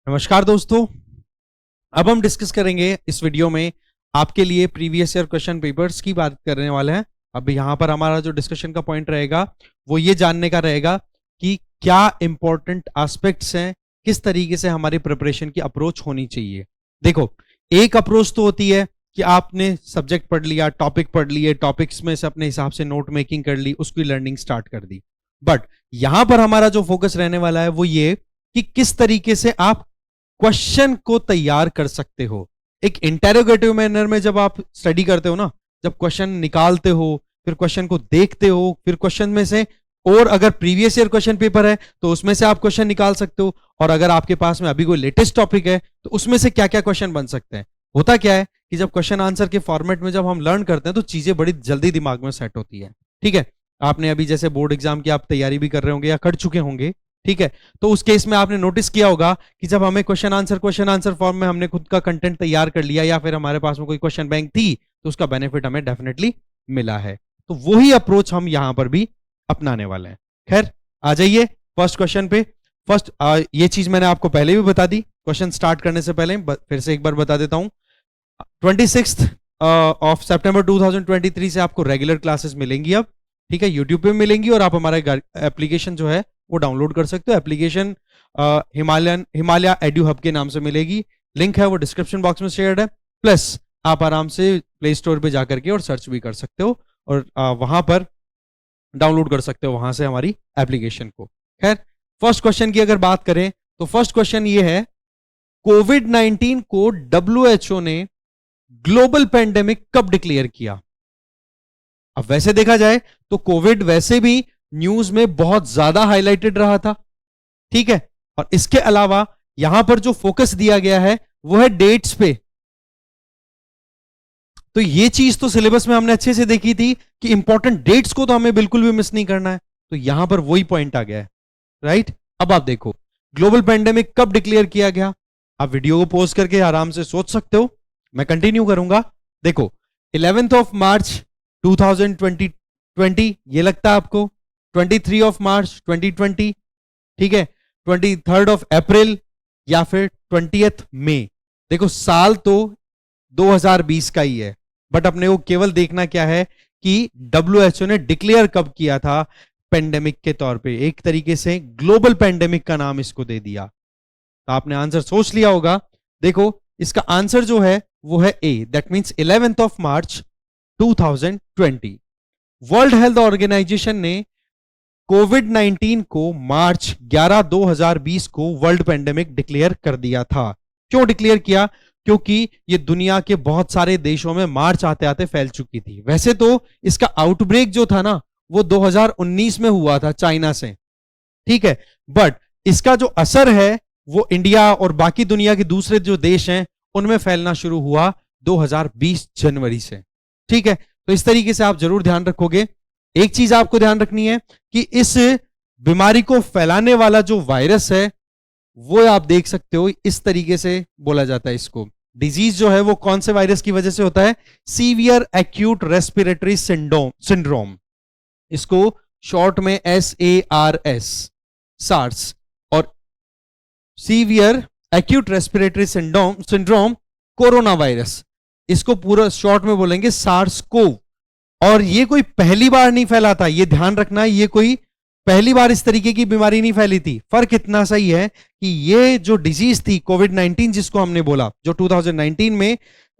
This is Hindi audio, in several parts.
नमस्कार दोस्तों। अब हम डिस्कस करेंगे इस वीडियो में आपके लिए प्रीवियस ईयर क्वेश्चन पेपर्स की बात करने वाले हैं। अब यहाँ पर हमारा जो डिस्कशन का पॉइंट रहेगा वो ये जानने का रहेगा कि क्या इंपॉर्टेंट एस्पेक्ट्स हैं, किस तरीके से हमारी प्रिपरेशन की अप्रोच होनी चाहिए। देखो, एक अप्रोच तो होती है कि आपने सब्जेक्ट पढ़ लिया, टॉपिक पढ़ लिए, टॉपिक्स में से अपने हिसाब से नोट मेकिंग कर ली, उसकी लर्निंग स्टार्ट कर दी। बट यहां पर हमारा जो फोकस रहने वाला है वो ये कि किस तरीके से आप क्वेश्चन को तैयार कर सकते हो। एक इंटेरोगेटिव मैनर में जब आप स्टडी करते हो ना, जब क्वेश्चन निकालते हो, फिर क्वेश्चन को देखते हो, फिर क्वेश्चन में से, और अगर प्रीवियस ईयर क्वेश्चन पेपर है तो उसमें से आप क्वेश्चन निकाल सकते हो, और अगर आपके पास में अभी कोई लेटेस्ट टॉपिक है तो उसमें से क्या क्या क्वेश्चन बन सकते हैं। होता क्या है कि जब क्वेश्चन आंसर के फॉर्मेट में जब हम लर्न करते हैं तो चीजें बड़ी जल्दी दिमाग में सेट होती है। ठीक है, आपने अभी जैसे बोर्ड एग्जाम की आप तैयारी भी कर रहे होंगे या कर चुके होंगे, ठीक है, तो उस केस में आपने नोटिस किया होगा कि जब हमें क्वेश्चन आंसर फॉर्म में हमने खुद का कंटेंट तैयार कर लिया या फिर हमारे पास में कोई क्वेश्चन बैंक थी तो उसका बेनिफिट हमें डेफिनेटली मिला है। तो वही अप्रोच हम यहां पर भी अपनाने वाले हैं। खैर, आ जाइए फर्स्ट क्वेश्चन पे। फर्स्ट ये चीज मैंने आपको पहले भी बता दी, क्वेश्चन स्टार्ट करने से पहले फिर से एक बार बता देता हूं। 26 ऑफ सितंबर 2023 से आपको रेगुलर क्लासेस मिलेंगी अब, ठीक है, यूट्यूब पे मिलेंगी, और आप हमारा एप्लीकेशन जो है वो डाउनलोड कर सकते हो। एप्लीकेशन हिमालय एडू हब के नाम से मिलेगी, लिंक है वो डिस्क्रिप्शन बॉक्स में शेयर्ड है। प्लस आप आराम से प्ले स्टोर पे जाकर के और सर्च भी कर सकते हो और वहां पर डाउनलोड कर सकते हो वहां से हमारी एप्लीकेशन को। खैर, फर्स्ट क्वेश्चन की अगर बात करें तो फर्स्ट क्वेश्चन ये है, कोविड-19 को WHO ने ग्लोबल पेंडेमिक कब डिक्लेयर किया। अब वैसे देखा जाए तो कोविड वैसे भी न्यूज में बहुत ज्यादा हाईलाइटेड रहा था, ठीक है, और इसके अलावा यहां पर जो फोकस दिया गया है वो है डेट्स पे। तो ये चीज तो सिलेबस में हमने अच्छे से देखी थी कि इंपॉर्टेंट डेट्स को तो हमें बिल्कुल भी मिस नहीं करना है, तो यहां पर वही पॉइंट आ गया है, राइट। अब आप देखो, ग्लोबल पेंडेमिक कब डिक्लेयर किया गया। आप वीडियो को पॉज करके आराम से सोच सकते हो, मैं कंटिन्यू करूंगा। देखो, 11 ऑफ मार्च 2020 ये लगता है आपको, 23 ऑफ मार्च 2020, ठीक है, 23 ऑफ अप्रैल या फिर 20 मई। देखो, साल तो 2020 का ही है, बट अपने को केवल देखना क्या है कि WHO ने डिक्लेयर कब किया था पेंडेमिक के तौर पे, एक तरीके से ग्लोबल पेंडेमिक का नाम इसको दे दिया। तो आपने आंसर सोच लिया होगा। देखो, इसका आंसर जो है वो है A, that means 11 of March 2020। World Health Organization ने कोविड-19 को मार्च 11 2020 को वर्ल्ड पेंडेमिक डिक्लेयर कर दिया था। क्यों डिक्लेयर किया? क्योंकि ये दुनिया के बहुत सारे देशों में मार्च आते आते फैल चुकी थी। वैसे तो इसका आउटब्रेक जो था ना वो 2019 में हुआ था चाइना से, ठीक है, बट इसका जो असर है वो इंडिया और बाकी दुनिया के दूसरे जो देश हैं उनमें फैलना शुरू हुआ 2020 जनवरी से, ठीक है। तो इस तरीके से आप जरूर ध्यान रखोगे। एक चीज आपको ध्यान रखनी है कि इस बीमारी को फैलाने वाला जो वायरस है वो आप देख सकते हो, इस तरीके से बोला जाता है इसको। डिजीज जो है वो कौन से वायरस की वजह से होता है? सीवियर एक्यूट रेस्पिरेटरी सिंड्रोम, इसको शॉर्ट में SARS, सार्स, और severe acute respiratory syndrome corona virus, इसको पूरा शॉर्ट में बोलेंगे सार्स कोव। और ये कोई पहली बार नहीं फैला था, ये ध्यान रखना, ये कोई पहली बार इस तरीके की बीमारी नहीं फैली थी। फर्क इतना सही है कि ये जो डिजीज थी कोविड-19 जिसको हमने बोला, जो 2019 में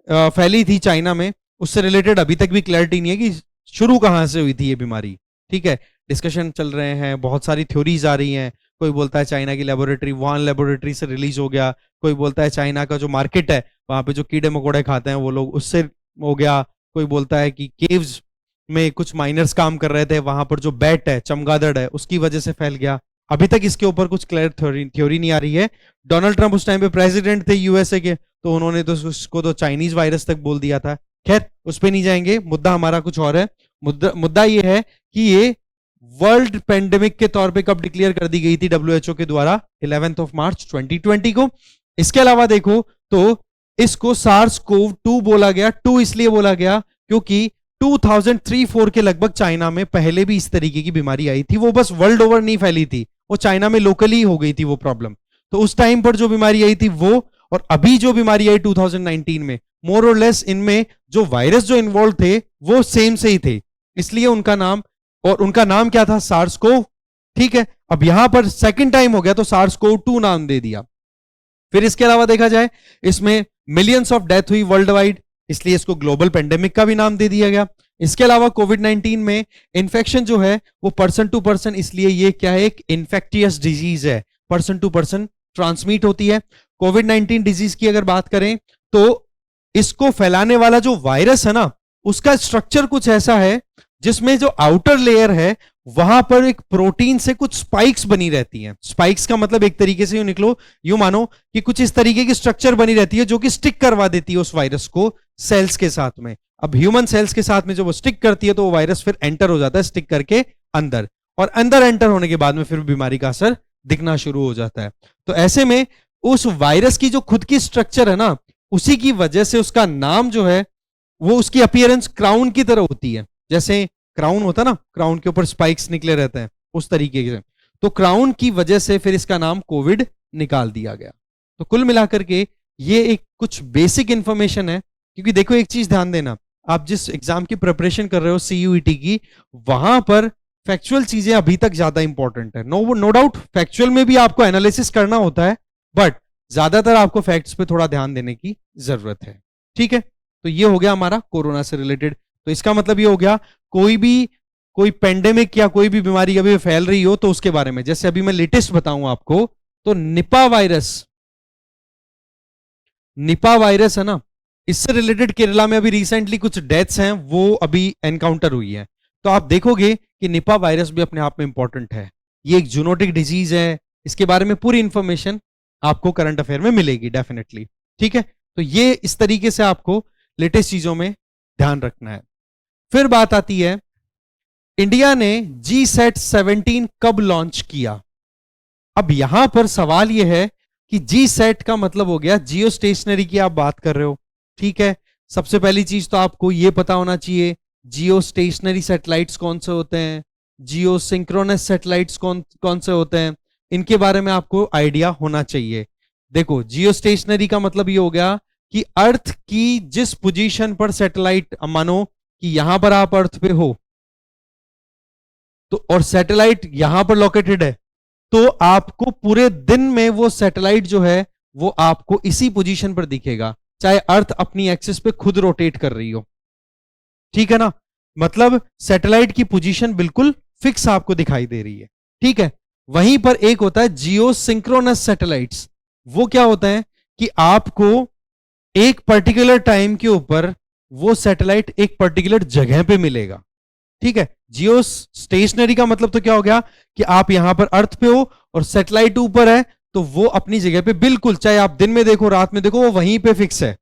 फैली थी चाइना में, उससे रिलेटेड अभी तक भी क्लैरिटी नहीं है कि शुरू कहां से हुई थी ये बीमारी, ठीक है। डिस्कशन चल रहे हैं, बहुत सारी थ्योरीज आ रही हैं। कोई बोलता है चाइना की लेबोरेटरी, वुहान लेबोरेटरी से रिलीज हो गया, कोई बोलता है चाइना का जो मार्केट है वहां पे जो कीड़े मकोड़े खाते हैं वो लोग, उससे हो गया। कोई बोलता है कि केव्स में कुछ माइनर्स काम कर रहे थे, वहां पर जो बैट है, चमगादड़ है, उसकी वजह से फैल गया। अभी तक इसके ऊपर कुछ क्लियर थ्योरी नहीं आ रही है। डोनाल्ड ट्रंप उस टाइम पे प्रेसिडेंट थे यूएसए के, तो उन्होंने तो उसको तो चाइनीज वायरस तक बोल दिया था। खैर, उस पर नहीं जाएंगे, मुद्दा हमारा कुछ और है। मुद्दा ये है कि ये वर्ल्ड पेंडेमिक के तौर पे कब डिक्लेयर कर दी गई थी WHO के द्वारा? 11 ऑफ मार्च 2020 को। इसके अलावा देखो तो इसको SARS-CoV-2 बोला गया। 2 इसलिए बोला गया क्योंकि 2003-4 के लगभग चाइना में पहले भी इस तरीके की बीमारी आई थी, वो बस वर्ल्ड ओवर नहीं फैली थी, वो चाइना में लोकली हो गई थी वो प्रॉब्लम। तो उस टाइम पर जो बीमारी आई थी वो, और अभी जो बीमारी आई 2019 में, मोर और लेस इनमें जो वायरस जो इन्वॉल्व थे वो सेम से ही थे, इसलिए उनका नाम, और उनका नाम क्या था, सार्स कोव। ठीक है, अब यहां पर सेकंड टाइम हो गया तो सार्स कोव 2 नाम दे दिया। फिर इसके अलावा देखा जाए, इसमें मिलियंस ऑफ डेथ हुई वर्ल्ड वाइड, इसलिए इसको ग्लोबल पेंडेमिक का भी नाम दे दिया गया। इसके अलावा कोविड 19 में इन्फेक्शन जो है वो पर्सन टू पर्सन, इसलिए ये क्या है, एक इन्फेक्टियस डिजीज है, पर्सन टू पर्सन ट्रांसमिट होती है। कोविड 19 डिजीज की अगर बात करें तो इसको फैलाने वाला जो वायरस है ना, उसका स्ट्रक्चर कुछ ऐसा है जिसमें जो आउटर लेयर है वहां पर एक प्रोटीन से कुछ स्पाइक्स बनी रहती हैं। स्पाइक्स का मतलब एक तरीके से यूं निकलो, यूं मानो कि कुछ इस तरीके की स्ट्रक्चर बनी रहती है जो कि स्टिक करवा देती है उस वायरस को सेल्स के साथ में। अब ह्यूमन सेल्स के साथ में जब वो स्टिक करती है तो वो वायरस फिर एंटर हो जाता है स्टिक करके अंदर, और अंदर एंटर होने के बाद में फिर बीमारी का असर दिखना शुरू हो जाता है। तो ऐसे में उस वायरस की जो खुद की स्ट्रक्चर है ना, उसी की वजह से उसका नाम जो है वो, उसकी अपीयरेंस क्राउन की तरह होती है। जैसे क्राउन होता है ना, क्राउन के ऊपर स्पाइक्स निकले रहते हैं, उस तरीके से। तो क्राउन की वजह से फिर इसका नाम कोविड निकाल दिया गया। तो कुल मिलाकर के ये एक कुछ बेसिक इंफॉर्मेशन है, क्योंकि देखो एक चीज ध्यान देना, आप जिस एग्जाम की प्रिपरेशन कर रहे हो सीयूईटी की, वहां पर फैक्चुअल चीजें अभी तक ज्यादा इंपॉर्टेंट है। नो डाउट फैक्चुअल में भी आपको एनालिसिस करना होता है, बट ज्यादातर आपको फैक्ट्स पे थोड़ा ध्यान देने की जरूरत है। ठीक है, तो ये हो गया हमारा कोरोना से रिलेटेड। तो इसका मतलब ये हो गया, कोई पेंडेमिक या कोई भी बीमारी अभी फैल रही हो तो उसके बारे में, जैसे अभी मैं लेटेस्ट बताऊं आपको, तो निपा वायरस है ना, इससे रिलेटेड केरला में अभी रिसेंटली कुछ डेथ्स हैं वो अभी एनकाउंटर हुई है। तो आप देखोगे कि निपा वायरस भी अपने आप में इंपॉर्टेंट है, ये एक जूनोटिक डिजीज है, इसके बारे में पूरी इंफॉर्मेशन आपको करंट अफेयर में मिलेगी डेफिनेटली। ठीक है, तो ये इस तरीके से आपको लेटेस्ट चीजों में ध्यान रखना है। फिर बात आती है, इंडिया ने G-SAT 17 कब लॉन्च किया। अब यहां पर सवाल यह है कि G-SAT का मतलब हो गया जियो स्टेशनरी की आप बात कर रहे हो। ठीक है, सबसे पहली चीज तो आपको यह पता होना चाहिए जियो स्टेशनरी सैटेलाइट्स कौन से होते हैं, जियो सिंक्रोनस सैटेलाइट्स कौन से होते हैं, इनके बारे में आपको आइडिया होना चाहिए। देखो जियो स्टेशनरी का मतलब ये हो गया कि अर्थ की जिस पोजीशन पर सैटेलाइट, मानो कि यहां पर आप अर्थ पे हो तो, और सैटेलाइट यहां पर लोकेटेड है, तो आपको पूरे दिन में वो सैटेलाइट जो है वो आपको इसी पोजीशन पर दिखेगा, चाहे अर्थ अपनी एक्सिस पे खुद रोटेट कर रही हो। ठीक है ना, मतलब सैटेलाइट की पोजीशन बिल्कुल फिक्स आपको दिखाई दे रही है। ठीक है, वहीं पर एक होता है जियो सिंक्रोनस सैटेलाइट्स। वो क्या होता है कि आपको एक पर्टिकुलर टाइम के ऊपर वो सैटेलाइट एक पर्टिकुलर जगह पे मिलेगा। ठीक है, जियो स्टेशनरी का मतलब तो क्या हो गया कि आप यहां पर अर्थ पे हो और सैटेलाइट ऊपर है, तो वो अपनी जगह पे बिल्कुल, चाहे आप दिन में देखो रात में देखो, वो वहीं पे फिक्स है।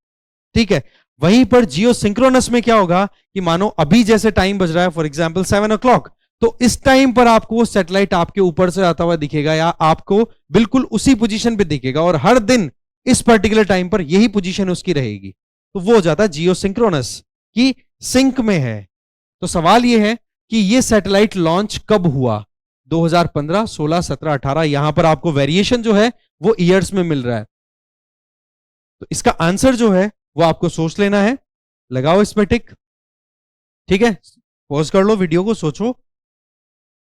ठीक है, वहीं पर जियो सिंक्रोनस में क्या होगा कि मानो अभी जैसे टाइम बज रहा है फॉर एग्जांपल 7 o'clock, तो इस टाइम पर आपको वो सैटेलाइट आपके ऊपर से आता हुआ दिखेगा, या आपको बिल्कुल उसी पोजीशन पे दिखेगा, और हर दिन इस पर्टिकुलर टाइम पर यही पोजीशन उसकी रहेगी। तो वो हो जाता है जियो सिंक्रोनस की सिंक में है। तो सवाल यह है कि ये सैटेलाइट लॉन्च कब हुआ, 2015, 16, 17, 18, यहां पर आपको वेरिएशन जो है वो ईयर्स में मिल रहा है। तो इसका आंसर जो है वो आपको सोच लेना है, लगाओ इसमें टिक। ठीक है, पॉज कर लो वीडियो को, सोचो।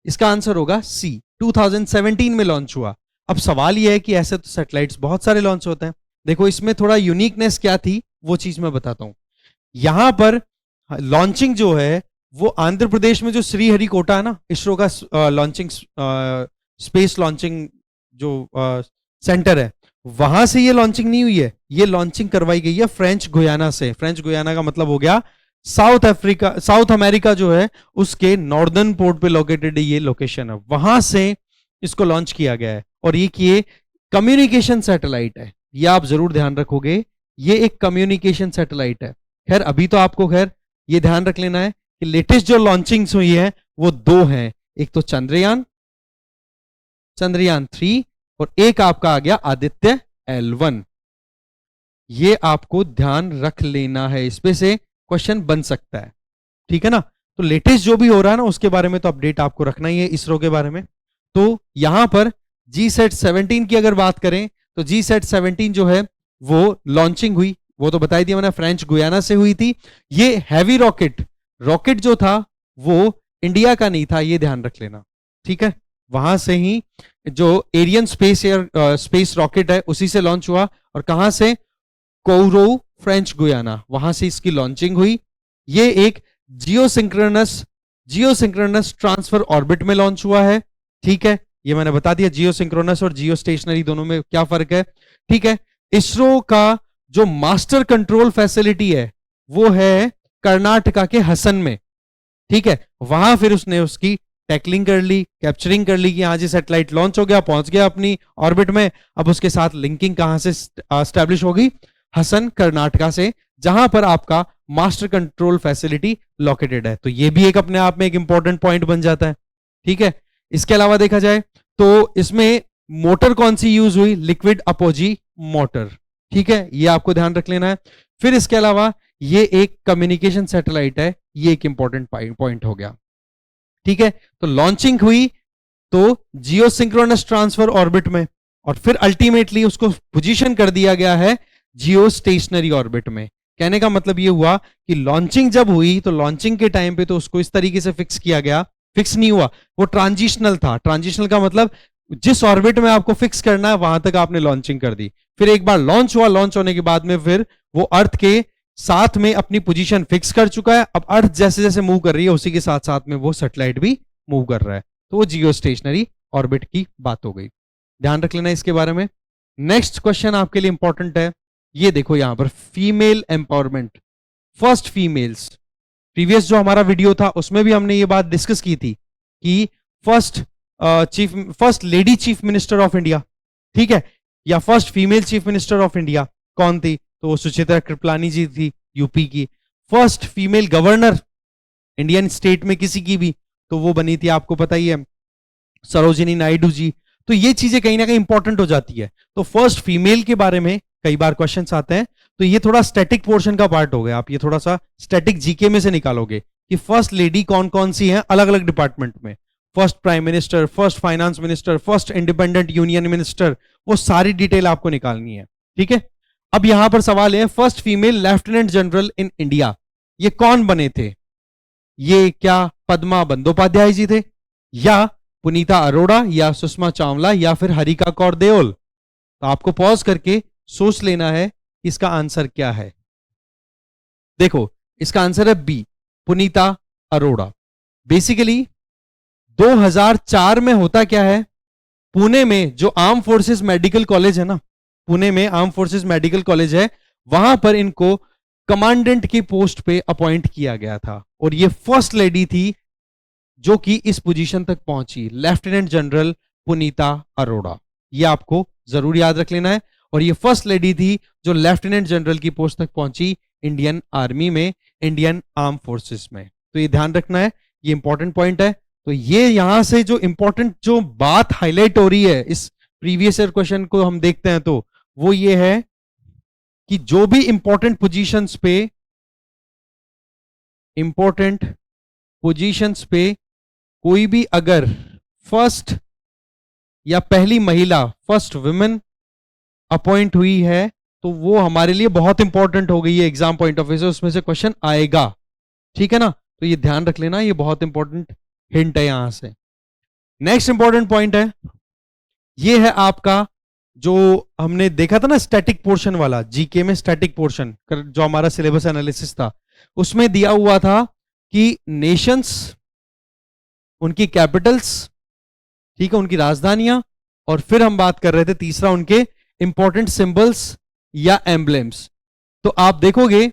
इसका आंसर होगा सी, 2017 में लॉन्च हुआ। अब सवाल यह है कि ऐसे तो सैटेलाइट्स बहुत सारे लॉन्च होते हैं, देखो इसमें थोड़ा यूनिकनेस क्या थी वो चीज मैं बताता हूं। यहां पर लॉन्चिंग जो है वो आंध्र प्रदेश में जो श्रीहरिकोटा है ना, इसरो का लॉन्चिंग स्पेस लॉन्चिंग जो सेंटर है, वहां से ये लॉन्चिंग नहीं हुई है, ये लॉन्चिंग करवाई गई है फ्रेंच गुयाना से। फ्रेंच गुयाना का मतलब हो गया साउथ अमेरिका जो है उसके नॉर्दर्न पोर्ट पे लोकेटेड ये लोकेशन है, वहां से इसको लॉन्च किया गया है। और ये कम्युनिकेशन सैटेलाइट है, ये आप जरूर ध्यान रखोगे, ये एक कम्युनिकेशन सैटेलाइट है। खैर अभी तो आपको खैर ये ध्यान रख लेना है कि लेटेस्ट जो लॉन्चिंग्स हुई है वो 2 हैं, एक तो चंद्रयान 3 और एक आपका आ गया आदित्य L1। ये आपको ध्यान रख लेना है, इसमें से क्वेश्चन बन सकता है। ठीक है ना, तो लेटेस्ट जो भी हो रहा है ना उसके बारे में तो अपडेट आपको रखना ही है इसरो के बारे में। तो यहां पर G-SAT-17 की अगर बात करें तो G-SAT-17 जो है वो लॉन्चिंग हुई, वो तो बताई दिया मैंने, फ्रेंच गुयाना से हुई थी। ये हैवी रॉकेट, रॉकेट जो था वो इंडिया का नहीं था, ये ध्यान रख लेना, ठीक है। वहां से ही जो एरियन स्पेस रॉकेट है उसी से लॉन्च हुआ, और कहां से, कोउरो, फ्रेंच गुयाना, वहां से इसकी लॉन्चिंग हुई। ये एक जियोसिंक्रोनस ट्रांसफर ऑर्बिट में लॉन्च हुआ है, ठीक है। ये मैंने बता दिया जियोसिंक्रोनस और जियो स्टेशनरी दोनों में क्या फर्क है, ठीक है। इसरो का जो मास्टर कंट्रोल फैसिलिटी है वो है कर्नाटका के हसन में, ठीक है। वहां फिर उसने उसकी टैकलिंग कर ली, कैप्चरिंग कर ली कि हाँ जी सैटेलाइट लॉन्च हो गया, पहुंच गया अपनी ऑर्बिट में। अब उसके साथ लिंकिंग कहां से स्टैब्लिश होगी, हसन कर्नाटका से, जहां पर आपका मास्टर कंट्रोल फैसिलिटी लोकेटेड है। तो ये भी एक अपने आप में एक इंपॉर्टेंट पॉइंट बन जाता है, ठीक है। इसके अलावा देखा जाए तो इसमें मोटर कौन सी यूज हुई, लिक्विड अपोजी मोटर, ठीक है, ये आपको ध्यान रख लेना है। फिर इसके अलावा ये एक कम्युनिकेशन सैटेलाइट है, ये एक इंपॉर्टेंट पॉइंट हो गया, ठीक है। तो लॉन्चिंग हुई तो जियो सिंक्रोनस ट्रांसफर ऑर्बिट में, और फिर अल्टीमेटली उसको पोजीशन कर दिया गया है जियो स्टेशनरी ऑर्बिट में। कहने का मतलब ये हुआ कि लॉन्चिंग जब हुई तो लॉन्चिंग के टाइम पे तो उसको इस तरीके से फिक्स किया गया, फिक्स नहीं हुआ, वो ट्रांजिशनल था। ट्रांजिशनल का मतलब जिस ऑर्बिट में आपको फिक्स करना है वहां तक आपने लॉन्चिंग कर दी, फिर एक बार लॉन्च हुआ, लॉन्च होने के बाद में फिर वो अर्थ के साथ में अपनी पोजीशन फिक्स कर चुका है। अब अर्थ जैसे जैसे मूव कर रही है उसी के साथ साथ में वो सैटेलाइट भी मूव कर रहा है, तो वो जियो स्टेशनरी ऑर्बिट की बात हो गई, ध्यान रख लेना इसके बारे में। नेक्स्ट क्वेश्चन आपके लिए इंपॉर्टेंट है, ये देखो यहां पर female empowerment, first females. Previous जो हमारा वीडियो था उसमें भी हमने ये बात डिस्कस की थी कि first lady chief minister of India, ठीक है, या first female chief minister of India कौन थी, तो सुचित्रा कृपलानी जी थी यूपी की। First female governor Indian state में किसी की भी, तो वो बनी थी, आपको पता ही है, सरोजिनी नायडू जी। तो ये चीजें कहीं ना कहीं इंपॉर्टेंट हो जाती है। तो फर्स्ट फीमेल के बारे में कई बार क्वेश्चंस आते हैं, तो ये थोड़ा स्टैटिक पोर्शन का पार्ट हो गया, आप ये थोड़ा सा स्टैटिक जीके में से निकालोगे कि फर्स्ट लेडी कौन कौन सी हैं अलग अलग डिपार्टमेंट में, first prime minister, first finance minister, first independent union minister, वो सारी डिटेल आपको निकालनी है, ठीक है। अब यहां पर सवाल है first female lieutenant general in India, ये कौन बने थे, ये क्या पद्मा बंदोपाध्याय जी थे, या पुनीता अरोड़ा, या सुषमा चावला, या फिर हरिका कौर देओल। तो आपको पॉज करके सोच लेना है इसका आंसर क्या है। देखो इसका आंसर है बी, पुनीता अरोड़ा। बेसिकली 2004 में होता क्या है, पुणे में जो आर्म फोर्सेस मेडिकल कॉलेज है ना, पुणे में आर्म फोर्सेस मेडिकल कॉलेज है, वहां पर इनको कमांडेंट की पोस्ट पे अपॉइंट किया गया था, और ये फर्स्ट लेडी थी जो कि इस पोजीशन तक पहुंची, लेफ्टिनेंट जनरल पुनीता अरोड़ा। ये आपको जरूर याद रख लेना है। और ये फर्स्ट लेडी थी जो लेफ्टिनेंट जनरल की पोस्ट तक पहुंची इंडियन आर्मी में, इंडियन आर्म फोर्सेस में। तो ये ध्यान रखना है, ये इंपॉर्टेंट पॉइंट है। तो ये यहां से जो इंपॉर्टेंट जो बात हाईलाइट हो रही है इस प्रीवियस ईयर क्वेश्चन को हम देखते हैं, तो वो ये है कि जो भी इंपॉर्टेंट पोजीशंस पे कोई भी अगर फर्स्ट या पहली महिला, फर्स्ट वुमेन अपॉइंट हुई है, तो वो हमारे लिए बहुत इंपॉर्टेंट हो गई है एग्जाम पॉइंट ऑफ व्यू से, उसमें से क्वेश्चन आएगा, ठीक है ना। तो ये ध्यान रख लेना, ये बहुत इंपॉर्टेंट हिंट है यहां से। नेक्स्ट इंपॉर्टेंट पॉइंट है, ये है आपका जो हमने देखा था ना स्टैटिक पोर्शन वाला, जीके में स्टैटिक पोर्शन जो हमारा सिलेबस एनालिसिस था, उसमें दिया हुआ था कि नेशंस, उनकी कैपिटल्स, ठीक है, उनकी राजधानियां, और फिर हम बात कर रहे थे तीसरा उनके इंपॉर्टेंट सिंबल्स या एम्ब्लेम्स। तो आप देखोगे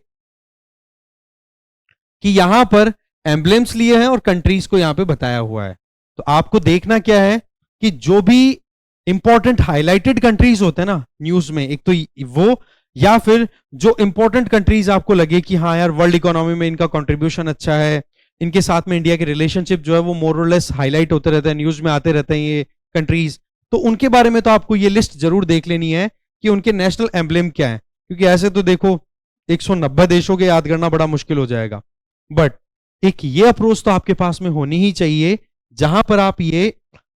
कि यहां पर एम्ब्लेम्स लिए हैं और कंट्रीज को यहां पे बताया हुआ है। तो आपको देखना क्या है कि जो भी इंपॉर्टेंट हाईलाइटेड कंट्रीज होते हैं ना न्यूज में, एक तो वो, या फिर जो इंपॉर्टेंट कंट्रीज आपको लगे कि हाँ यार वर्ल्ड इकोनॉमी में इनका कंट्रीब्यूशन अच्छा है, इनके साथ में इंडिया के रिलेशनशिप जो है वो मोर और लेस हाईलाइट होते रहते हैं, न्यूज में आते रहते हैं ये कंट्रीज, तो उनके बारे में तो आपको ये लिस्ट जरूर देख लेनी है कि उनके नेशनल एम्ब्लेम क्या है। क्योंकि ऐसे तो देखो 190 देशों के याद करना बड़ा मुश्किल हो जाएगा, बट एक ये अप्रोच तो आपके पास में होनी ही चाहिए जहां पर आप ये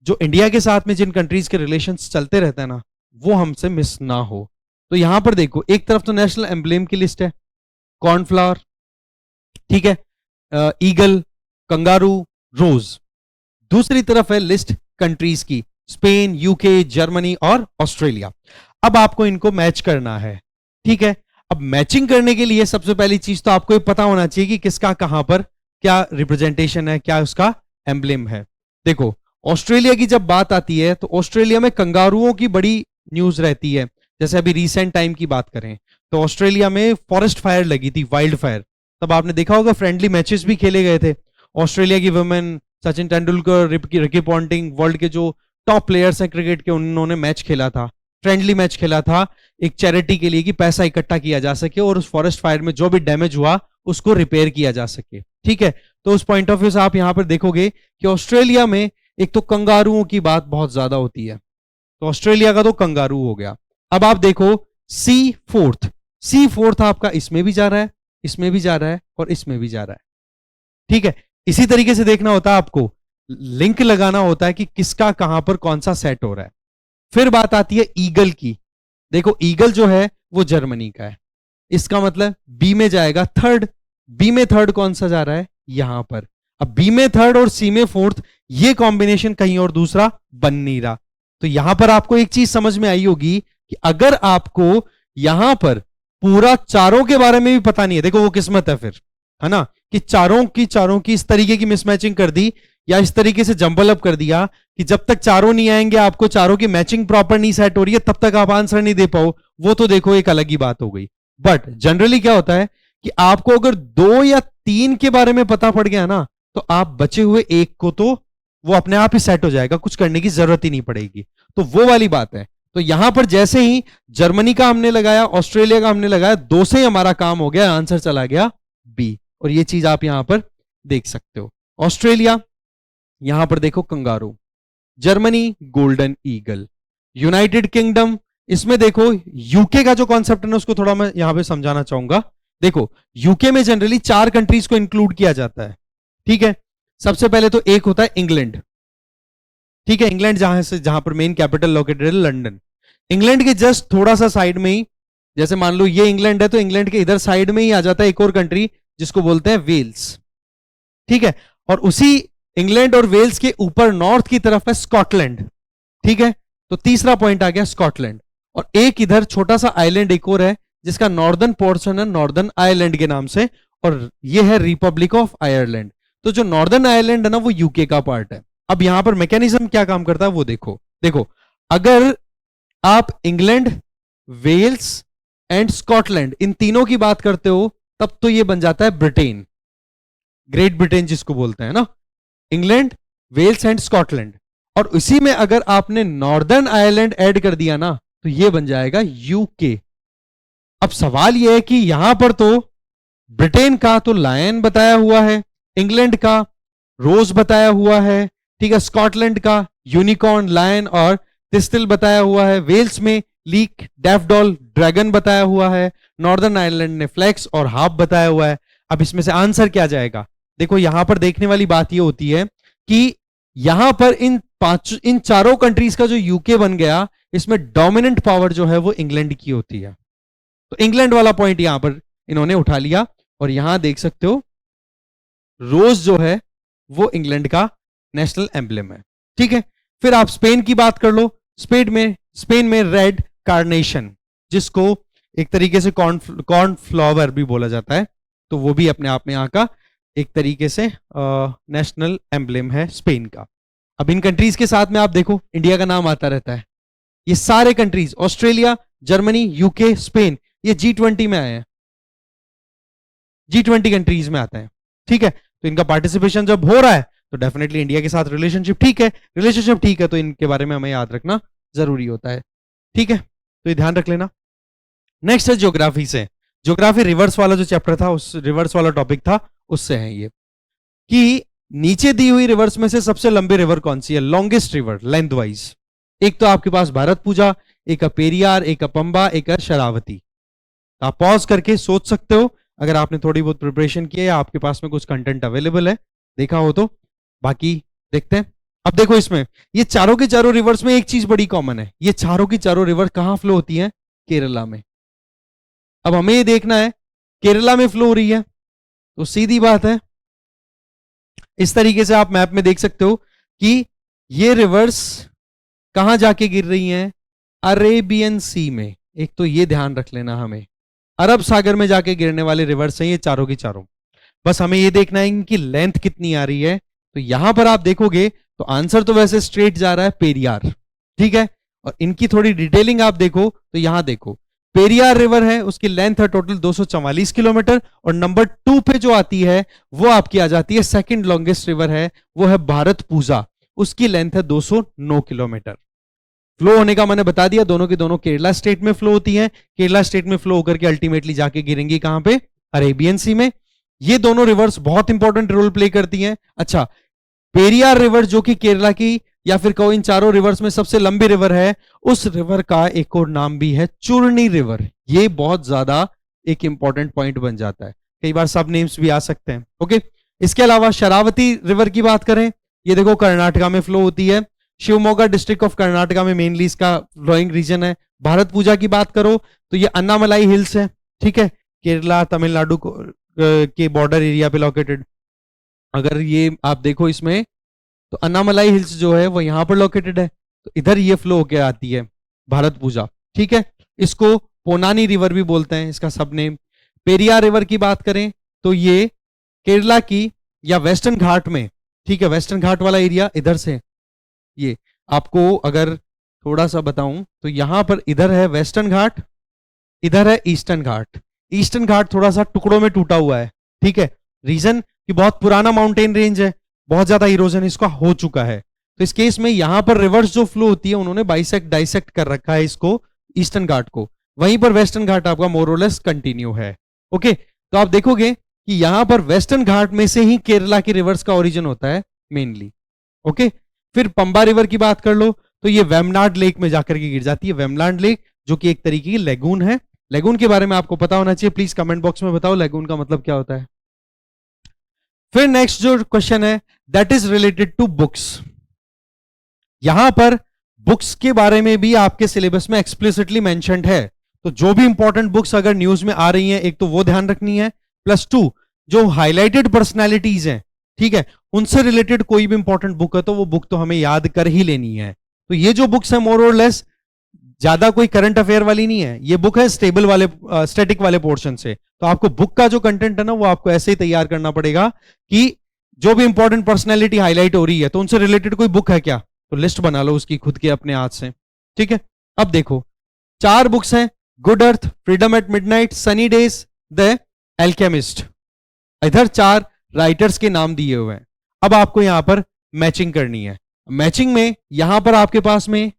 जो इंडिया के साथ में जिन कंट्रीज के रिलेशंस चलते रहते हैं ना, वो हमसे मिस ना हो। तो यहां पर देखो, एक तरफ तो नेशनल एम्ब्लेम की लिस्ट है, कॉर्नफ्लावर, ठीक है, ईगल, कंगारू, रोज। दूसरी तरफ है लिस्ट कंट्रीज की, स्पेन, यूके, जर्मनी और ऑस्ट्रेलिया। अब आपको इनको मैच करना है, ठीक है। अब मैचिंग करने के लिए सबसे पहली चीज तो आपको ये पता होना चाहिए कि किसका कहां पर क्या रिप्रेजेंटेशन है, क्या उसका एम्ब्लेम है। देखो, ऑस्ट्रेलिया की जब बात आती है तो ऑस्ट्रेलिया में कंगारुओं की बड़ी न्यूज रहती है। जैसे अभी रिसेंट टाइम की बात करें तो ऑस्ट्रेलिया में फॉरेस्ट फायर लगी थी, वाइल्ड फायर। तब आपने देखा होगा फ्रेंडली मैचेस भी खेले गए थे। ऑस्ट्रेलिया की women, Sachin Tendulkar, Ricky Ponting, world के जो टॉप प्लेयर्स हैं क्रिकेट के, उन्होंने मैच खेला था, फ्रेंडली मैच खेला था एक चैरिटी के लिए कि पैसा इकट्ठा किया जा सके और उस फॉरेस्ट फायर में जो भी डैमेज हुआ उसको रिपेयर किया जा सके, ठीक है। तो उस पॉइंट ऑफ व्यू से आप यहां पर देखोगे कि ऑस्ट्रेलिया में एक तो कंगारुओं की बात बहुत ज्यादा होती है, तो ऑस्ट्रेलिया का तो कंगारू हो गया। अब आप देखो सी फोर्थ आपका इसमें भी जा रहा है, इसमें भी जा रहा है और इसमें भी जा रहा है, ठीक है। इसी तरीके से देखना होता है आपको, लिंक लगाना होता है कि किसका कहां पर कौन सा सेट हो रहा है। फिर बात आती है ईगल की। देखो, ईगल जो है वो जर्मनी का है, इसका मतलब बी में जाएगा थर्ड। बी में थर्ड कौन सा जा रहा है, यहां पर। अब बी में थर्ड और सी में फोर्थ, ये कॉम्बिनेशन कहीं और दूसरा बन नहीं रहा। तो यहां पर आपको एक चीज समझ में आई होगी कि अगर आपको यहां पर पूरा चारों के बारे में भी पता नहीं है, देखो वो किस्मत है फिर, है ना, कि चारों की इस तरीके की मिसमैचिंग कर दी या इस तरीके से जंबल अप कर दिया कि जब तक चारों नहीं आएंगे, आपको चारों की मैचिंग प्रॉपर नहीं सेट हो रही है, तब तक आप आंसर नहीं दे पाओ। वो तो देखो एक अलग ही बात हो गई। बट जनरली क्या होता है कि आपको अगर 2 या 3 के बारे में पता पड़ गया ना, तो आप बचे हुए एक को तो वो अपने आप ही सेट हो जाएगा, कुछ करने की जरूरत ही नहीं पड़ेगी। तो वो वाली बात है। तो यहां पर जैसे ही जर्मनी का हमने लगाया, ऑस्ट्रेलिया का हमने लगाया, 2 से ही हमारा काम हो गया, आंसर चला गया बी। और ये चीज आप यहां पर देख सकते हो। ऑस्ट्रेलिया, यहां पर देखो kangaroo, Germany golden eagle, United kingdom, इसमें देखो यूके का जो कॉन्सेप्ट है ना, उसको थोड़ा मैं यहां पे समझाना चाहूंगा। देखो, यूके में जनरली 4 कंट्रीज को इंक्लूड किया जाता है, ठीक है। सबसे पहले तो एक होता है इंग्लैंड, ठीक है। इंग्लैंड जहां पर मेन कैपिटल लोकेटेड है लंदन। इंग्लैंड के जस्ट थोड़ा सा साइड में ही, जैसे मान लो ये इंग्लैंड है, तो इंग्लैंड के इधर साइड में ही आ जाता है एक और कंट्री जिसको बोलते हैं वेल्स, ठीक है। और उसी इंग्लैंड और वेल्स के ऊपर नॉर्थ की तरफ है स्कॉटलैंड, ठीक है। तो तीसरा पॉइंट आ गया स्कॉटलैंड। और एक इधर छोटा सा आइलैंड एक और है जिसका नॉर्दर्न पोर्शन है नॉर्दर्न आयरलैंड के नाम से, और ये है रिपब्लिक ऑफ आयरलैंड। तो जो नॉर्दर्न आयरलैंड है ना, वो यूके का पार्ट है। अब यहां पर मैकेनिज्म क्या काम करता है वो देखो। देखो, अगर आप England, Wales and Scotland in तीनों की बात करते हो, तब तो ये बन जाता है ब्रिटेन, ग्रेट ब्रिटेन जिसको बोलते हैं ना, इंग्लैंड, वेल्स एंड स्कॉटलैंड। और इसी में अगर आपने नॉर्दर्न आयरलैंड ऐड कर दिया ना, तो ये बन जाएगा यूके। अब सवाल यह है कि यहां पर तो ब्रिटेन का तो लायन बताया हुआ है, इंग्लैंड का रोज बताया हुआ है, ठीक है, स्कॉटलैंड का यूनिकॉर्न, लायन और थिस्टिल बताया हुआ है, वेल्स में लीक, डैफडॉल, ड्रैगन बताया हुआ है, नॉर्दर्न आयरलैंड ने फ्लैक्स और हाफ बताया हुआ है। अब इसमें से आंसर क्या जाएगा? देखो, यहां पर देखने वाली बात यह होती है कि यहां पर इन चारों कंट्रीज का जो यूके बन गया, इसमें डोमिनेंट पावर जो है वो इंग्लैंड की होती है। तो इंग्लैंड वाला पॉइंट यहां पर इन्होंने उठा लिया, और यहां देख सकते हो रोज जो है वो इंग्लैंड का नेशनल एम्ब्लेम है, ठीक है। फिर आप स्पेन की बात कर लो। स्पेन में रेड कार्नेशन, जिसको एक तरीके से कॉर्न फ्लावर भी बोला जाता है, तो वो भी अपने आप में यहाँ का एक तरीके से नेशनल एम्ब्लेम है स्पेन का। अब इन कंट्रीज के साथ में आप देखो इंडिया का नाम आता रहता है। ये सारे countries, Australia, Germany, UK, Spain, ये G20 में आए हैं, G20 कंट्रीज में आता है, ठीक है। तो इनका पार्टिसिपेशन जब हो रहा है तो डेफिनेटली इंडिया के साथ रिलेशनशिप ठीक है, रिलेशनशिप ठीक है, तो इनके बारे में हमें याद रखना जरूरी होता है, ठीक है। तो ये ध्यान रख लेना। नेक्स्ट है ज्योग्राफी से। ज्योग्राफी रिवर्स वाला जो चैप्टर था, उस रिवर्स वाला टॉपिक था, उससे है ये कि नीचे दी हुई रिवर्स में से सबसे लंबी रिवर कौन सी है, लॉन्गेस्ट रिवर लेंथ वाइज। एक तो आपके पास भारत पूजा, एक है पेरियार, एक है पंबा, एक है शरावती। आप पॉज करके सोच सकते हो, अगर आपने थोड़ी बहुत प्रिपरेशन की है या आपके पास में कुछ कंटेंट अवेलेबल है, देखा हो तो। बाकी देखते हैं अब देखो इसमें ये चारों के चारों रिवर्स में एक चीज बड़ी कॉमन है, ये चारों की चारों रिवर कहां फ्लो होती हैं? केरला में। अब हमें ये देखना है केरला में फ्लो हो रही है, तो सीधी बात है इस तरीके से आप मैप में देख सकते हो कि ये रिवर्स कहां जाके गिर रही हैं? अरेबियन सी में। एक तो ये ध्यान रख लेना, हमें अरब सागर में जाके गिरने वाले रिवर्स हैं ये चारों की चारों। बस हमें ये देखना है इनकी लेंथ कितनी आ रही है। तो यहां पर आप देखोगे तो आंसर तो वैसे स्ट्रेट जा रहा है पेरियार, ठीक है। और इनकी थोड़ी डिटेलिंग आप देखो तो यहां देखो पेरियार रिवर है, उसकी लेंथ है टोटल 244 किलोमीटर। और नंबर 2 पे जो आती है वो आपकी आ जाती है, सेकंड लॉन्गेस्ट रिवर है, वो है भारतपुजा, उसकी लेंथ है 209 किलोमीटर। फ्लो होने का मैंने बता दिया, दोनों की दोनों केरला स्टेट में फ्लो होती हैं। केरला स्टेट में फ्लो होकर के अल्टीमेटली जाके गिरेंगी कहां पे? अरेबियन सी में। ये दोनों रिवर्स बहुत इंपॉर्टेंट रोल प्ले करती हैं। अच्छा, पेरियार रिवर जो कि केरला की या फिर कहो इन चारों रिवर्स में सबसे लंबी रिवर है, उस रिवर का एक और नाम भी है चूर्णी रिवर। ये बहुत ज्यादा एक इंपॉर्टेंट पॉइंट बन जाता है, कई बार सब नेम्स भी आ सकते हैं। ओके, इसके अलावा शरावती रिवर की बात करें, ये देखो कर्नाटका में फ्लो होती है, शिवमोगा डिस्ट्रिक्ट ऑफ कर्नाटका में मेनली इसका फ्लोइंग रीजन है। भारत पूजा की बात करो तो ये अन्नामलाई हिल्स है, ठीक है, केरला तमिलनाडु के बॉर्डर एरिया पे लोकेटेड। अगर ये आप देखो इसमें तो अन्नामलाई हिल्स जो है वो यहां पर लोकेटेड है, तो इधर ये फ्लो होकर आती है भारत पूजा, ठीक है। इसको पोनानी रिवर भी बोलते हैं, इसका सब नेम। पेरियार रिवर की बात करें तो ये केरला की या वेस्टर्न घाट में, ठीक है, वेस्टर्न घाट वाला एरिया इधर से, ये आपको अगर थोड़ा सा बताऊं तो यहां पर इधर है वेस्टर्न घाट, इधर है ईस्टर्न घाट। ईस्टर्न घाट थोड़ा सा टुकड़ों में टूटा हुआ है, ठीक है, रीजन कि बहुत पुराना माउंटेन रेंज है, बहुत ज्यादा इरोजन इसका हो चुका है। तो इस केस में यहां पर रिवर्स जो फ्लो होती है उन्होंने बाइसेक्ट डाइसेक्ट कर रखा है इसको, ईस्टर्न घाट को। वहीं पर वेस्टर्न घाट आपका मोरलेस कंटिन्यू है। ओके, तो आप देखोगे कि यहां पर वेस्टर्न घाट में से ही केरला की रिवर्स का ओरिजिन होता है मेनली। ओके, फिर पंबा रिवर की बात कर लो तो ये वेमनाड लेक में जाकर के गिर जाती है, वेमनाड लेक जो कि एक तरीके की लेगून है। लेगून के बारे में आपको पता होना चाहिए, प्लीज कमेंट बॉक्स में बताओ लेगून का मतलब क्या होता है। फिर नेक्स्ट जो क्वेश्चन है that is related to books. यहां पर बुक्स के बारे में भी आपके सिलेबस में एक्सप्लिसिटली मेंशन्ड है, तो जो भी इंपॉर्टेंट बुक्स अगर न्यूज में आ रही हैं एक तो वो ध्यान रखनी है, +2 जो हाईलाइटेड पर्सनैलिटीज हैं, ठीक है, उनसे रिलेटेड कोई भी इंपॉर्टेंट बुक है तो वो बुक तो हमें याद कर ही लेनी है। तो ये जो बुक्स है मोर और लेस ज्यादा कोई करंट अफेयर वाली नहीं है, ये बुक है स्टेबल वाले स्टैटिक वाले पोर्शन से। तो आपको बुक का जो कंटेंट है ना वो आपको ऐसे ही तैयार करना पड़ेगा कि जो भी इंपॉर्टेंट पर्सनैलिटी हाईलाइट हो रही है तो उनसे रिलेटेड कोई बुक है क्या, तो लिस्ट बना लो उसकी खुद के अपने हाथ से, ठीक है। अब देखो 4 बुक्स हैं, Good Earth, Freedom at Midnight, Sunny Days, the Alchemist. इधर 4 राइटर्स के नाम दिए हुए हैं। अब आपको यहां पर मैचिंग करनी है। मैचिंग में यहां पर आपके पास में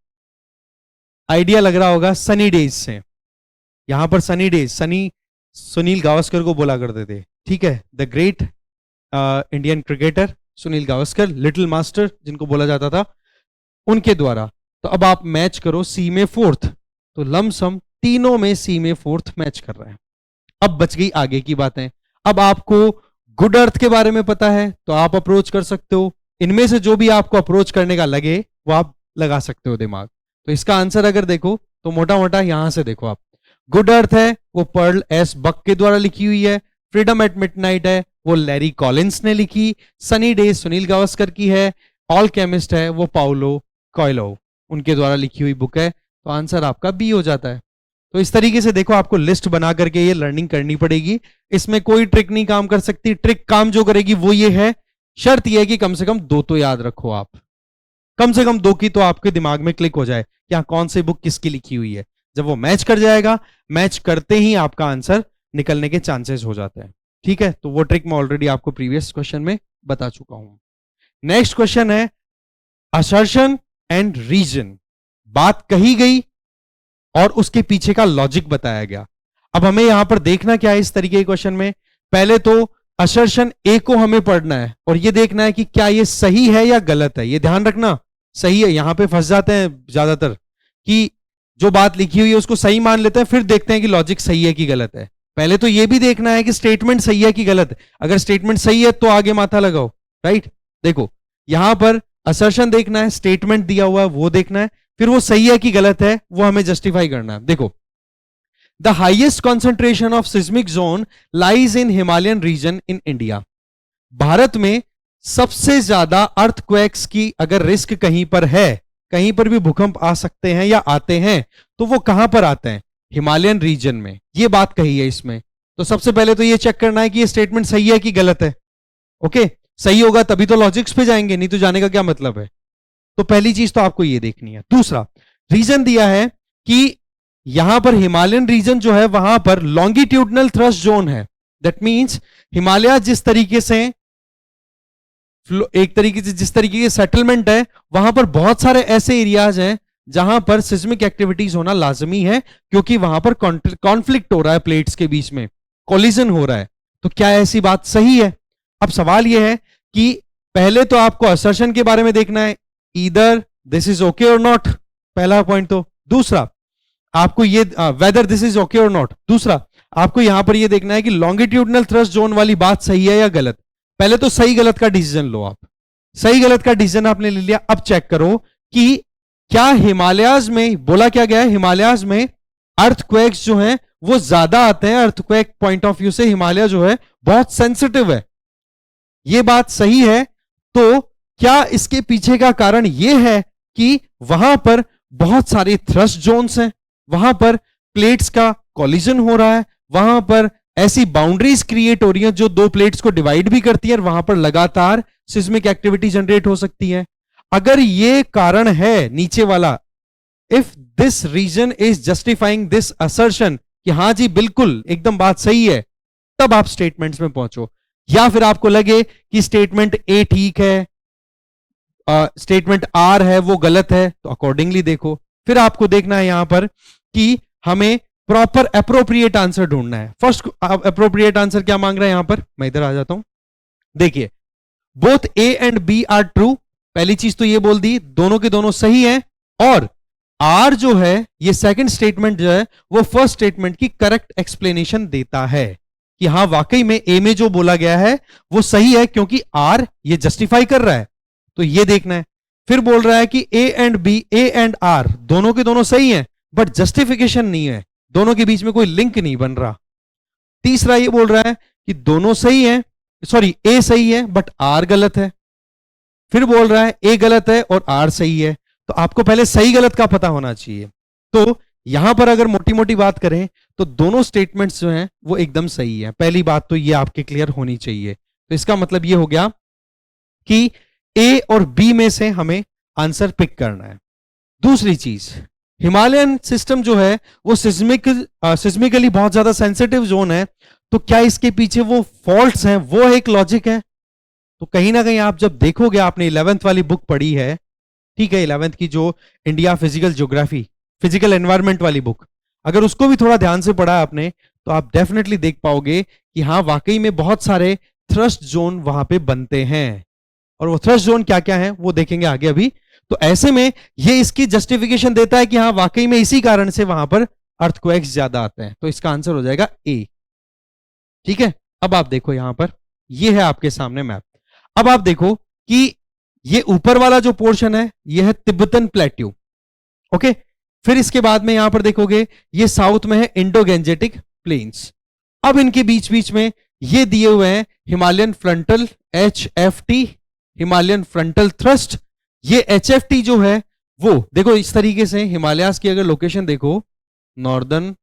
आइडिया लग रहा होगा सनी डेज से, यहां पर सनी डेज, सनी सुनील गावस्कर को बोला करते थे, ठीक है, the great Indian cricketer Sunil Gavaskar, little master जिनको बोला जाता था, उनके द्वारा। तो अब आप मैच करो सी में 4th, तो लमसम तीनों में सी में 4th मैच कर रहे हैं। अब बच गई आगे की बातें। अब आपको गुड अर्थ के बारे में पता है तो आप अप्रोच कर सकते हो, इनमें से जो भी आपको अप्रोच करने का लगे वो आप लगा सकते हो दिमाग। तो इसका आंसर अगर देखो तो मोटा मोटा यहां से देखो आप, गुड अर्थ है वो पर्ल एस बक के द्वारा लिखी हुई है, फ्रीडम एट मिडनाइट है वो लैरी कॉलिंस ने लिखी, सनी डेज सुनील गावस्कर की है, ऑल केमिस्ट है वो पाउलो कोएल्हो उनके द्वारा लिखी हुई बुक है। तो आंसर आपका बी हो जाता है। तो इस तरीके से देखो आपको लिस्ट बना करके ये लर्निंग करनी पड़ेगी, इसमें कोई ट्रिक नहीं काम कर सकती। ट्रिक काम जो करेगी वो ये है, शर्त ये है कि कम से कम 2 तो याद रखो आप, कम से कम 2 की तो आपके दिमाग में क्लिक हो जाए क्या कौन सी बुक किसकी लिखी हुई है। जब वो मैच कर जाएगा, मैच करते ही आपका आंसर निकलने के चांसेस हो जाते हैं, ठीक है। तो वो ट्रिक मैं ऑलरेडी आपको प्रीवियस क्वेश्चन में बता चुका हूं। नेक्स्ट क्वेश्चन है असर्शन एंड रीजन। बात कही गई और उसके पीछे का लॉजिक बताया गया। अब हमें यहां पर देखना क्या है इस तरीके के क्वेश्चन में, पहले तो असर्शन ए को हमें पढ़ना है और यह देखना है कि क्या यह सही है या गलत है। यह ध्यान रखना सही है, यहां पे फंस जाते हैं ज्यादातर कि जो बात लिखी हुई है उसको सही मान लेते हैं, फिर देखते हैं कि लॉजिक सही है कि गलत है। पहले तो यह भी देखना है कि स्टेटमेंट सही है कि गलत है। अगर स्टेटमेंट सही है तो आगे माथा लगाओ, राइट। देखो यहां पर असर्शन देखना है, स्टेटमेंट दिया हुआ है वो देखना है, फिर वो सही है कि गलत है वो हमें जस्टिफाई करना है। देखो, the highest concentration of seismic zone lies in Himalayan region in India. Bharat में सबसे ज्यादा अर्थक्वेक्स की अगर रिस्क कहीं पर है, कहीं पर भी भूकंप आ सकते हैं या आते हैं, तो वो कहां पर आते हैं? हिमालयन रीजन में। ये बात कही है इसमें। तो सबसे पहले तो ये चेक करना है कि ये स्टेटमेंट सही है कि गलत है। ओके, सही होगा तभी तो लॉजिक्स पे जाएंगे, नहीं तो जाने का क्या मतलब है। तो पहली चीज तो आपको ये देखनी है। दूसरा, रीजन दिया है कि यहां पर हिमालयन रीजन जो है वहां पर लॉन्गिट्यूडनल थ्रस्ट जोन है। दैट मींस हिमालय जिस तरीके से, एक तरीके से जिस तरीके की सेटलमेंट है, वहां पर बहुत सारे ऐसे एरियाज हैं जहां पर सिस्मिक एक्टिविटीज होना लाजमी है, क्योंकि वहां पर कॉन्फ्लिक्ट हो रहा है, प्लेट्स के बीच में कोलिजन हो रहा है। तो क्या ऐसी बात सही है? अब सवाल यह है कि पहले तो आपको असर्शन के बारे में देखना है, ईदर दिस इज ओके और नॉट, पहला पॉइंट। तो दूसरा आपको ये वेदर दिस इज ओके और नॉट। दूसरा आपको यहां पर ये देखना है कि लॉन्गिट्यूडनल थ्रस्ट जोन वाली बात सही है या गलत। पहले तो सही गलत का डिसीजन लो आप। सही गलत का डिसीजन आपने ले लिया, अब चेक करो कि क्या हिमालयाज में, बोला क्या गया है, हिमालयाज में अर्थक्वेक्स जो हैं वो ज्यादा आते हैं। अर्थक्वेक पॉइंट ऑफ व्यू से हिमालय जो है बहुत सेंसिटिव है, ये बात सही है। तो क्या इसके पीछे का कारण यह है कि वहां पर बहुत सारे थ्रस्ट जोन्स हैं, वहां पर प्लेट्स का कॉलिजन हो रहा है, वहां पर ऐसी बाउंड्रीज क्रिएट हो रही हैं जो दो प्लेट्स को डिवाइड भी करती है, और वहां पर लगातार सिस्मिक एक्टिविटी जनरेट हो सकती है। अगर ये कारण है नीचे वाला, if this region is justifying this assertion कि हां जी बिल्कुल एकदम बात सही है, तब आप स्टेटमेंट्स में पहुंचो। या फिर आपको लगे कि स्टेटमेंट ए ठीक है, स्टेटमेंट आर है वो गलत है, तो अकॉर्डिंगली देखो। फिर आपको देखना है यहां पर कि हमें प्रॉपर अप्रोप्रिएट आंसर ढूंढना है। फर्स्ट अप्रोप्रिएट आंसर क्या मांग रहा है यहां पर, मैं इधर आ जाता हूं। देखिए, both A and B are true, पहली चीज तो ये बोल दी दोनों के दोनों सही हैं, और आर जो है ये सेकंड स्टेटमेंट जो है वो फर्स्ट स्टेटमेंट की करेक्ट एक्सप्लेनेशन देता है कि हां वाकई में ए में जो बोला गया है वो सही है, क्योंकि आर ये जस्टिफाई कर रहा है। तो ये देखना है। फिर बोल रहा है कि A and B, A and R दोनों के दोनों सही हैं, बट जस्टिफिकेशन नहीं है, दोनों के बीच में कोई लिंक नहीं बन रहा। तीसरा ये बोल रहा है कि दोनों सही हैं, सॉरी ए सही है बट आर गलत है। फिर बोल रहा है ए गलत है और आर सही है। तो आपको पहले सही गलत का पता होना चाहिए। तो यहां पर अगर मोटी मोटी बात करें तो दोनों स्टेटमेंट्स जो हैं वो एकदम सही है। पहली बात तो ये आपके क्लियर होनी चाहिए। तो इसका मतलब ये हो गया कि ए और बी में से हमें आंसर पिक करना है। दूसरी चीज, हिमालयन सिस्टम जो है वो सिस्मिकली बहुत ज्यादा सेंसिटिव जोन है, तो क्या इसके पीछे वो फॉल्ट्स हैं, वो एक लॉजिक है। तो कहीं ना कहीं आप जब देखोगे, आपने 11th वाली बुक पढ़ी है, ठीक है, 11th की जो India physical geography, physical environment वाली बुक, अगर उसको भी थोड़ा ध्यान से पढ़ा आपने तो आप डेफिनेटली देख पाओगे कि हाँ वाकई में बहुत सारे थ्रस्ट जोन वहां पे बनते हैं। और वो थ्रस्ट जोन क्या क्या है वो देखेंगे आगे अभी। तो ऐसे में ये इसकी जस्टिफिकेशन देता है कि हाँ वाकई में इसी कारण से वहां पर अर्थक्वेक्स ज्यादा आते हैं। तो इसका आंसर हो जाएगा ए। ठीक है, अब आप देखो यहां पर, ये है आपके सामने मैप। अब आप देखो कि ये ऊपर वाला जो पोर्शन है ये है तिब्बतन प्लेट्यू। ओके, फिर इसके बाद में यहां पर देखोगे ये साउथ में है इंडो गैंजेटिक प्लेन्स। अब इनके बीच बीच में ये दिए हुए हैं Himalayan frontal HFT, Himalayan frontal thrust. ये HFT जो है वो देखो इस तरीके से, हिमालयाज की अगर लोकेशन देखो नॉर्दर्न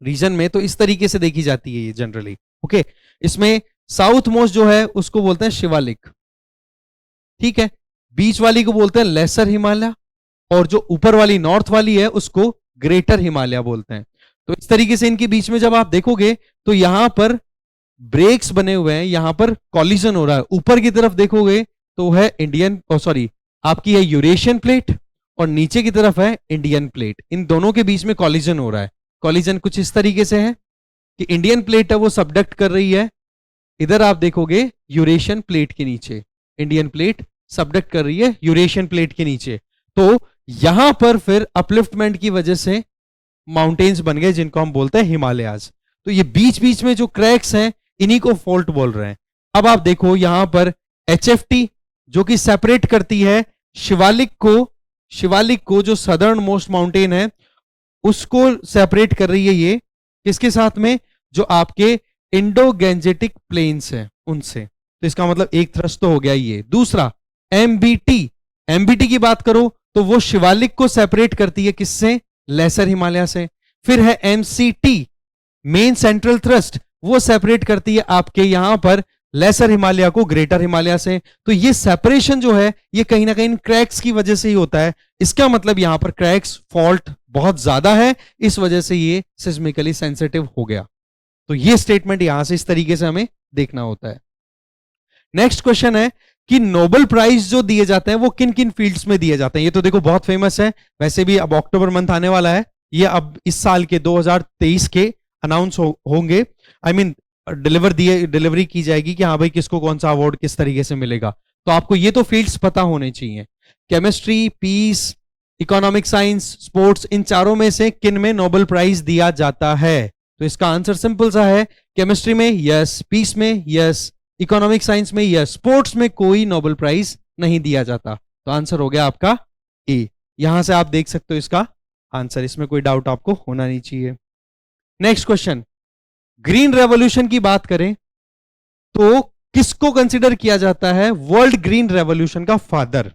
रीजन में तो इस तरीके से देखी जाती है ये जनरली। ओके, इसमें साउथ मोस्ट जो है उसको बोलते हैं शिवालिक, ठीक है, बीच वाली को बोलते हैं लेसर हिमालय, और जो ऊपर वाली नॉर्थ वाली है उसको ग्रेटर हिमालय बोलते हैं। तो इस तरीके से इनके बीच में जब आप देखोगे तो यहां पर ब्रेक्स बने हुए हैं, यहां पर कॉलिजन हो रहा है। ऊपर की तरफ देखोगे तो है इंडियन, सॉरी आपकी है यूरेशियन प्लेट, और नीचे की तरफ है इंडियन प्लेट। इन दोनों के बीच में कॉलिजन हो रहा है। कॉलिजन कुछ इस तरीके से है कि इंडियन प्लेट है वो सबडक्ट कर रही है, इधर आप देखोगे यूरेशियन प्लेट के नीचे, इंडियन प्लेट सबडक्ट कर रही है यूरेशियन प्लेट के नीचे। तो यहां पर फिर अपलिफ्टमेंट की वजह से माउंटेन्स बन गए जिनको हम बोलते हैं हिमालयाज। तो ये बीच बीच में जो क्रैक्स हैं इन्हीं को फॉल्ट बोल रहे हैं। अब आप देखो यहां पर HFT जो कि सेपरेट करती है शिवालिक को जो सदर्न मोस्ट माउंटेन है उसको सेपरेट कर रही है ये किसके साथ में, जो आपके इंडो गैंजेटिक प्लेन्स हैं उनसे। तो इसका मतलब एक थ्रस्ट तो हो गया ये। दूसरा एमबीटी की बात करो तो वो शिवालिक को सेपरेट करती है किससे, लेसर हिमालय से। फिर है एमसीटी मेन सेंट्रल थ्रस्ट, वो सेपरेट करती है आपके यहां पर लेसर हिमालय को ग्रेटर हिमालय से। तो ये सेपरेशन जो है ये कहीं ना कहीं क्रैक्स की वजह से ही होता है। इसका मतलब यहां पर क्रैक्स फॉल्ट बहुत ज्यादा है, इस वजह से ये सिस्मिकली सेंसिटिव हो गया। तो ये स्टेटमेंट यहां से इस तरीके से हमें देखना होता है। नेक्स्ट क्वेश्चन है कि नोबेल प्राइज जो दिए जाते हैं वो किन किन फील्ड्स में दिए जाते हैं। ये तो देखो बहुत फेमस है, वैसे भी अब अक्टूबर मंथ आने वाला है, ये अब इस साल के 2023 के अनाउंस होंगे, आई मीन डिलीवरी की जाएगी कि हाँ भाई किसको कौन सा अवार्ड किस तरीके से मिलेगा। तो आपको ये तो फील्ड्स पता होने चाहिए, chemistry, peace, economic science, sports, इन चारों में से किन में नोबेल प्राइज दिया जाता है। तो इसका आंसर सिंपल सा है, केमिस्ट्री में यस, पीस में यस, इकोनॉमिक साइंस में यस, स्पोर्ट्स में कोई नोबेल प्राइज नहीं दिया जाता। तो आंसर हो गया आपका ए। यहां से आप देख सकते हो इसका आंसर, इसमें कोई डाउट आपको होना नहीं चाहिए। नेक्स्ट क्वेश्चन, ग्रीन रेवोल्यूशन की बात करें तो किसको कंसीडर किया जाता है वर्ल्ड ग्रीन रेवोल्यूशन का फादर।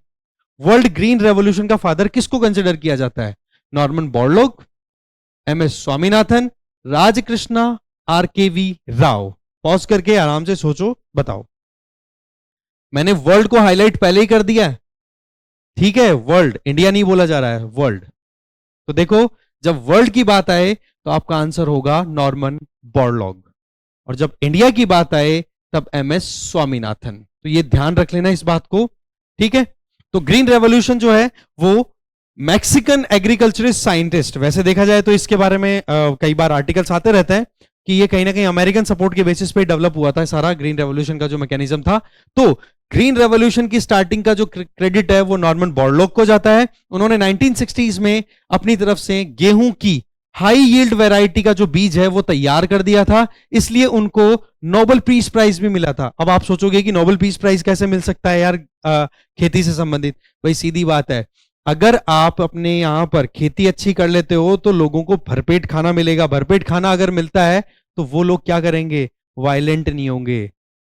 वर्ल्ड ग्रीन रेवोल्यूशन का फादर किसको कंसीडर किया जाता है, Norman Borlaug, MS Swaminathan, Rajkrishna, RKV Rao. Pause करके आराम से सोचो, बताओ। मैंने वर्ल्ड को हाईलाइट पहले ही कर दिया है, ठीक है, वर्ल्ड, इंडिया नहीं बोला जा रहा है, वर्ल्ड। तो देखो जब वर्ल्ड की बात आए तो आपका आंसर होगा नॉर्मन बोरलॉग, और जब इंडिया की बात आए तब एमएस स्वामीनाथन। तो ये ध्यान रख लेना इस बात को, ठीक है। तो ग्रीन रेवोल्यूशन जो है वो मैक्सिकन एग्रीकल्चरिस्ट साइंटिस्ट, वैसे देखा जाए तो इसके बारे में कई बार आर्टिकल्स आते रहते हैं कि ये कहीं ना कहीं अमेरिकन सपोर्ट के बेसिस पे डेवलप हुआ था सारा ग्रीन रेवोल्यूशन का जो मैकेनिज्म था। तो ग्रीन रेवोल्यूशन की स्टार्टिंग का जो क्रेडिट है वो नॉर्मन बोरलॉग को जाता है। उन्होंने 1960s में अपनी तरफ से गेहूं की हाई यील्ड वैरायटी का जो बीज है वो तैयार कर दिया था, इसलिए उनको नोबेल पीस प्राइज भी मिला था। अब आप सोचोगे कि नोबेल पीस प्राइज कैसे मिल सकता है यार खेती से संबंधित। भाई सीधी बात है, अगर आप अपने यहां पर खेती अच्छी कर लेते हो तो लोगों को भरपेट खाना मिलेगा। भरपेट खाना अगर मिलता है तो वो लोग क्या करेंगे, वायलेंट नहीं होंगे।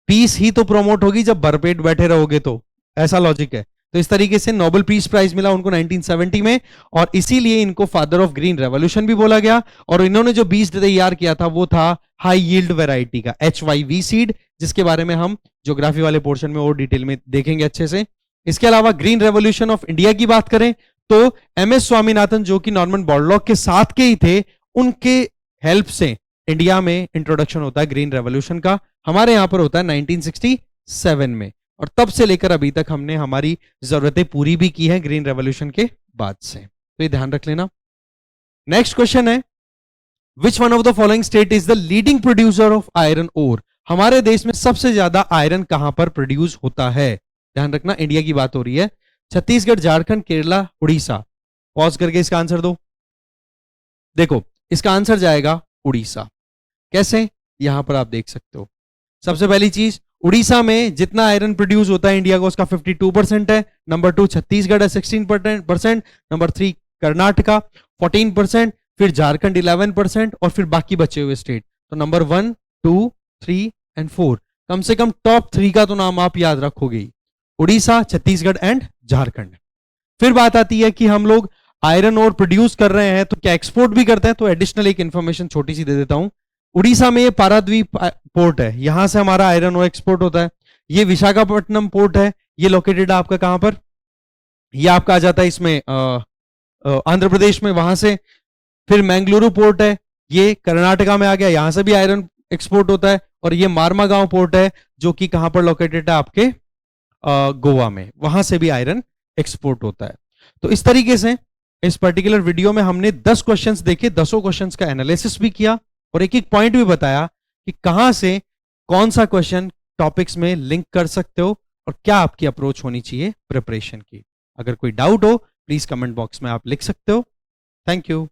पीस ही तो प्रमोट होगी जब भरपेट बैठे रहोगे, तो ऐसा लॉजिक है। तो इस तरीके से नोबेल पीस प्राइज मिला उनको 1970 में, और इसीलिए इनको फादर ऑफ ग्रीन रेवोल्यूशन भी बोला गया। और इन्होंने जो बीज तैयार किया था वो था हाई यील्ड वैरायटी का HYV सीड, जिसके बारे में हम ज्योग्राफी वाले पोर्शन में और डिटेल में देखेंगे अच्छे से। इसके अलावा ग्रीन रेवोल्यूशन ऑफ इंडिया की बात करें तो एमएस स्वामीनाथन जो कि नॉर्मन बोरलॉग के साथ के ही थे, उनके हेल्प से इंडिया में इंट्रोडक्शन होता है ग्रीन रेवोल्यूशन का। हमारे यहां पर होता है 1967 में, और तब से लेकर अभी तक हमने हमारी जरूरतें पूरी भी की हैं ग्रीन रेवोल्यूशन के बाद से। तो ये ध्यान रख लेना। नेक्स्ट क्वेश्चन है, which one of the following state is the leading producer of iron ore. हमारे देश में सबसे ज्यादा आयरन कहां पर प्रोड्यूस होता है। ध्यान रखना, इंडिया की बात हो रही है। छत्तीसगढ़, झारखंड, केरला, उड़ीसा। पॉज करके इसका आंसर दो। देखो इसका आंसर जाएगा उड़ीसा। कैसे, यहां पर आप देख सकते हो। सबसे पहली चीज, उड़ीसा में जितना आयरन प्रोड्यूस होता है इंडिया का उसका 52% है। नंबर 2 छत्तीसगढ़ है 16%, नंबर 3 कर्नाटका 14%, फिर झारखंड 11%, और फिर बाकी बचे हुए स्टेट। तो नंबर 1, 2, 3 एंड 4, कम से कम टॉप 3 का तो नाम आप याद रखोगे ही, उड़ीसा, छत्तीसगढ़ एंड झारखंड। फिर बात आती है कि हम लोग आयरन और प्रोड्यूस कर रहे हैं तो क्या एक्सपोर्ट भी करते हैं। तो एडिशनल एक इंफॉर्मेशन छोटी सी दे देता हूं। उड़ीसा में ये पाराद्वीप पोर्ट है, यहां से हमारा आयरन और एक्सपोर्ट होता है। ये विशाखापट्टनम पोर्ट है, ये लोकेटेड है आपका कहां पर, ये आपका आ जाता है इसमें आंध्र प्रदेश में, वहां से। फिर मैंगलुरु पोर्ट है, ये कर्नाटका में आ गया, यहां से भी आयरन एक्सपोर्ट होता है। और ये मारमागांव पोर्ट है जो कि कहां पर लोकेटेड है आपके गोवा में, वहां से भी आयरन एक्सपोर्ट होता है। तो इस तरीके से इस पर्टिकुलर वीडियो में हमने 10 क्वेश्चंस देखे, 10 क्वेश्चंस का एनालिसिस भी किया और एक एक पॉइंट भी बताया कि कहां से कौन सा क्वेश्चन टॉपिक्स में लिंक कर सकते हो और क्या आपकी अप्रोच होनी चाहिए प्रिपरेशन की। अगर कोई डाउट हो प्लीज कमेंट बॉक्स में आप लिख सकते हो। Thank you.